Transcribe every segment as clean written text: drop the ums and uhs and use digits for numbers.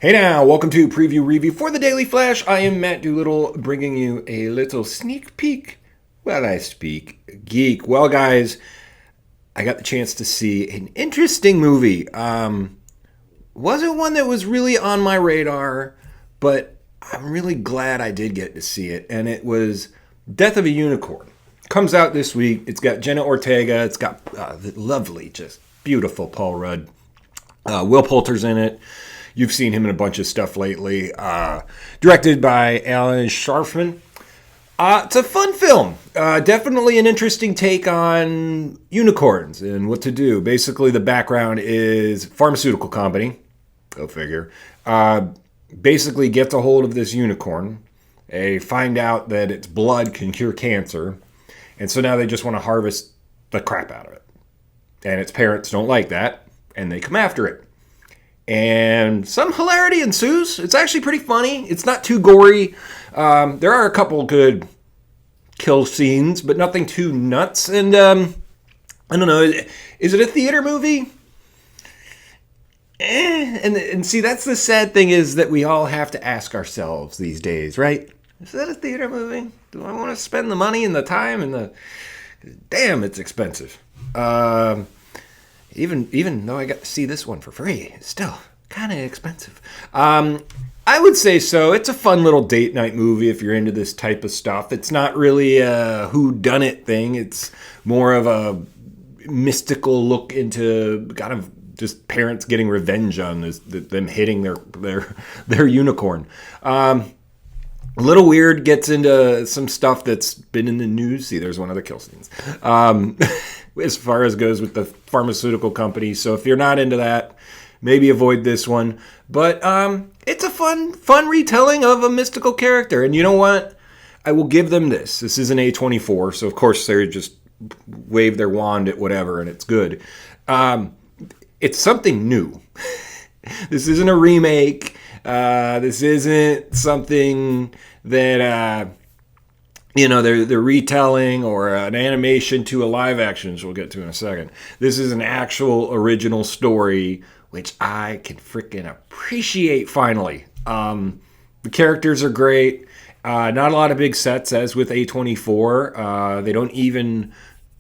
Hey now, welcome to Preview Review for the Daily Flash. I am Matt Doolittle bringing you a little sneak peek while I speak geek. Well, guys, I got the chance to see an interesting movie. Wasn't one that was really on my radar, but I'm really glad I did get to see it. And it was Death of a Unicorn. Comes out this week. It's got Jenna Ortega. It's got the lovely, just beautiful Paul Rudd. Will Poulter's in it. You've seen him in a bunch of stuff lately. Directed by Alan Sharfman. It's a fun film. Definitely an interesting take on unicorns and what to do. Basically, the background is pharmaceutical company. Go figure. Basically gets a hold of this unicorn. They find out that its blood can cure cancer. And so now they just want to harvest the crap out of it. And its parents don't like that. And they come after it. And some hilarity ensues. It's actually pretty funny. It's not too gory. There are a couple good kill scenes, but nothing too nuts. And I don't know. Is it a theater movie? And see, that's the sad thing is that we all have to ask ourselves these days, right? Is that a theater movie? Do I want to spend the money and the time and the... Damn, it's expensive. Even though I got to see this one for free, it's still kind of expensive. I would say so. It's a fun little date night movie if you're into this type of stuff. It's not really a whodunit thing. It's more of a mystical look into kind of just parents getting revenge on them hitting their unicorn. A little weird, gets into some stuff that's been in the news. See, there's one of the kill scenes. As far as goes with the pharmaceutical company. So if you're not into that, maybe avoid this one. But it's a fun retelling of a mystical character. And you know what? I will give them this. This is an A24, so of course they just wave their wand at whatever and it's good. It's something new. This isn't a remake. This isn't something that... they're retelling or an animation to a live action, which we'll get to in a second. This is an actual original story, which I can freaking appreciate finally. The characters are great. Not a lot of big sets, as with A24. They don't even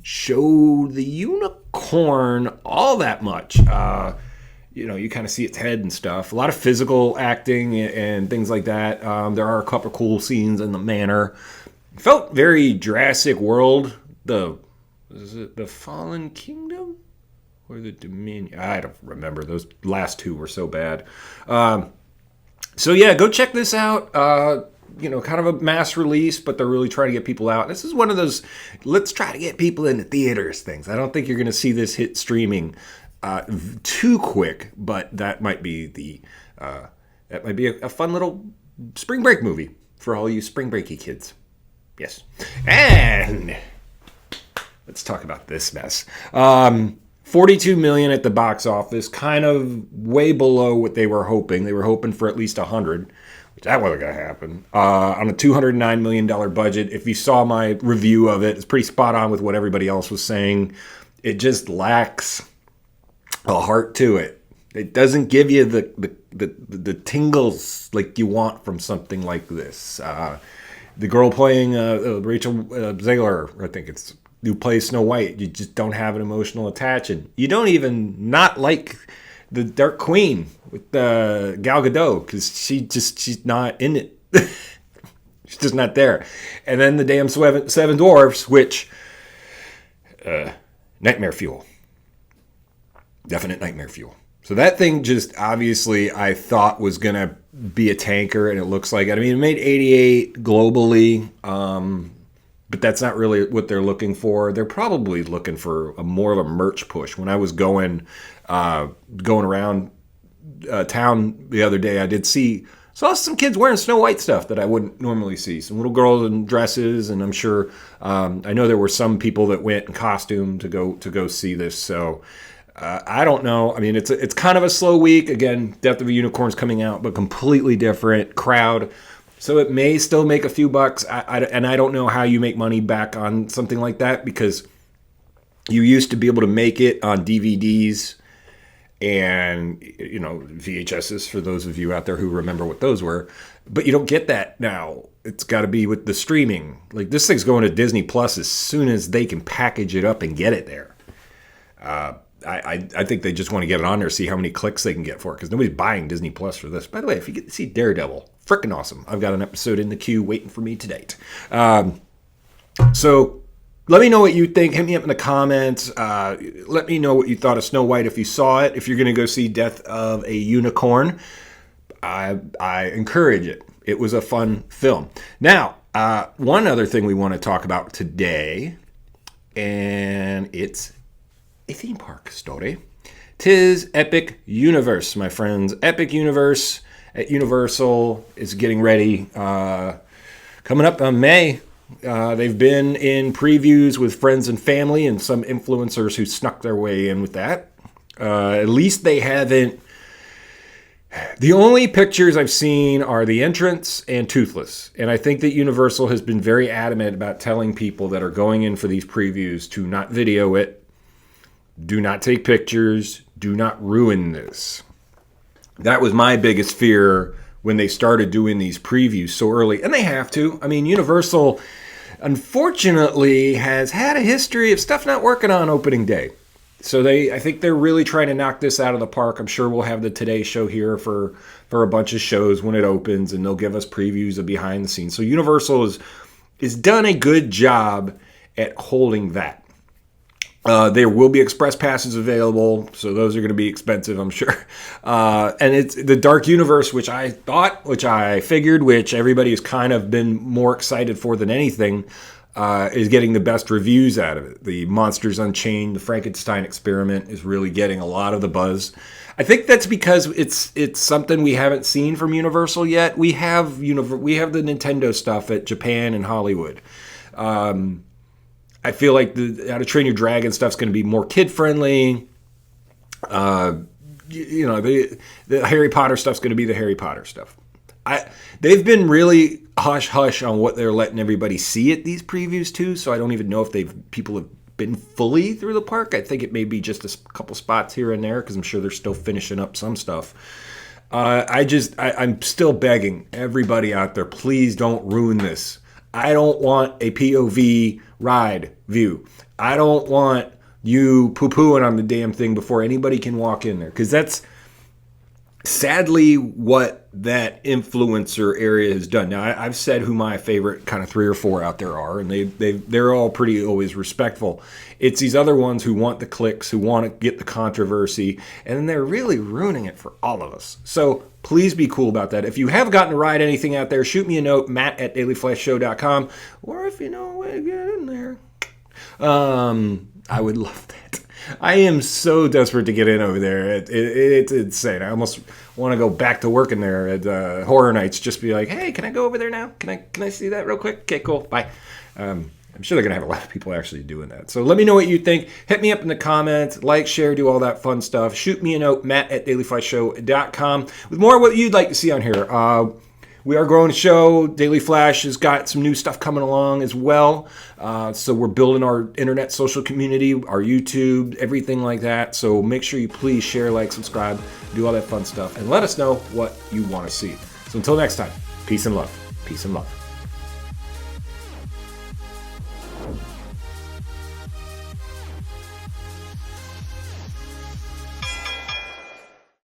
show the unicorn all that much. You kind of see its head and stuff. A lot of physical acting and things like that. There are a couple of cool scenes in the manor. Felt very Jurassic World. Is it the Fallen Kingdom or the Dominion? I don't remember. Those last two were so bad. So yeah, go check this out. Kind of a mass release, but they're really trying to get people out. This is one of those let's try to get people into theaters things. I don't think you're going to see this hit streaming too quick, but that might be a fun little spring break movie for all you spring breaky kids. Yes. And let's talk about this mess. $42 million at the box office, kind of way below what they were hoping. They were hoping for at least $100, which that wasn't going to happen. On a $209 million budget. If you saw my review of it, it's pretty spot on with what everybody else was saying. It just lacks a heart to it. It doesn't give you the tingles like you want from something like this. The girl playing Rachel Zegler, I think it's, who plays Snow White, you just don't have an emotional attachment. You don't even not like the Dark Queen with Gal Gadot because she's not in it. She's just not there. And then the damn Seven Dwarfs, which nightmare fuel. Definite nightmare fuel. So that thing just obviously I thought was going to be a tanker, and it looks like it. I mean, it made 88 globally, but that's not really what they're looking for. They're probably looking for more of a merch push. When I was going around town the other day, I saw some kids wearing Snow White stuff that I wouldn't normally see. Some little girls in dresses, and I'm sure I know there were some people that went in costume to go see this. So. I don't know. I mean, it's kind of a slow week. Again, Death of a Unicorn's coming out, but completely different crowd. So it may still make a few bucks. And I don't know how you make money back on something like that because you used to be able to make it on DVDs and VHSs for those of you out there who remember what those were. But you don't get that now. It's got to be with the streaming. Like, this thing's going to Disney Plus as soon as they can package it up and get it there. I think they just want to get it on there, see how many clicks they can get for it, because nobody's buying Disney Plus for this. By the way, if you get to see Daredevil, freaking awesome. I've got an episode in the queue waiting for me today. So let me know what you think. Hit me up in the comments. Let me know what you thought of Snow White if you saw it. If you're going to go see Death of a Unicorn, I encourage it. It was a fun film. Now, one other thing we want to talk about today, and it's a theme park story. 'Tis Epic Universe, my friends. Epic Universe at Universal is getting ready. Coming up on May. They've been in previews with friends and family and some influencers who snuck their way in with that. At least they haven't. The only pictures I've seen are the entrance and Toothless. And I think that Universal has been very adamant about telling people that are going in for these previews to not video it, do not take pictures, do not ruin this. That was my biggest fear when they started doing these previews so early. And they have to. I mean, Universal, unfortunately, has had a history of stuff not working on opening day. So I think they're really trying to knock this out of the park. I'm sure we'll have the Today Show here for a bunch of shows when it opens, and they'll give us previews of behind the scenes. So Universal is done a good job at holding that. There will be express passes available, so those are going to be expensive, I'm sure. And it's the Dark Universe, which I figured, which everybody has kind of been more excited for than anything, is getting the best reviews out of it. The Monsters Unchained, the Frankenstein Experiment is really getting a lot of the buzz. I think that's because it's something we haven't seen from Universal yet. We have the Nintendo stuff at Japan and Hollywood. I feel like the How to Train Your Dragon stuff's going to be more kid friendly. The Harry Potter stuff's going to be the Harry Potter stuff. They've been really hush-hush on what they're letting everybody see at these previews, too, so I don't even know if people have been fully through the park. I think it may be just a couple spots here and there, because I'm sure they're still finishing up some stuff. I'm still begging everybody out there, please don't ruin this. I don't want a POV ride view. I don't want you poo-pooing on the damn thing before anybody can walk in there, because that's sadly what that influencer area has done. Now, I've said who my favorite kind of 3 or 4 out there are, and they're all pretty always respectful. It's these other ones who want the clicks, who want to get the controversy, and then they're really ruining it for all of us. So please be cool about that. If you have gotten to ride anything out there, shoot me a note, matt@dailyflashshow.com, or if you know a way to get in there. I would love that. I am so desperate to get in over there. It's insane. I almost want to go back to working there at Horror Nights. Just be like, hey, can I go over there now? Can I see that real quick? Okay, cool. Bye. I'm sure they're going to have a lot of people actually doing that. So let me know what you think. Hit me up in the comments. Like, share, do all that fun stuff. Shoot me a note, matt@dailyflashshow.com, with more of what you'd like to see on here. We are growing the show. Daily Flash has got some new stuff coming along as well. So we're building our internet social community, our YouTube, everything like that. So make sure you please share, like, subscribe, do all that fun stuff, and let us know what you want to see. So until next time, peace and love. Peace and love.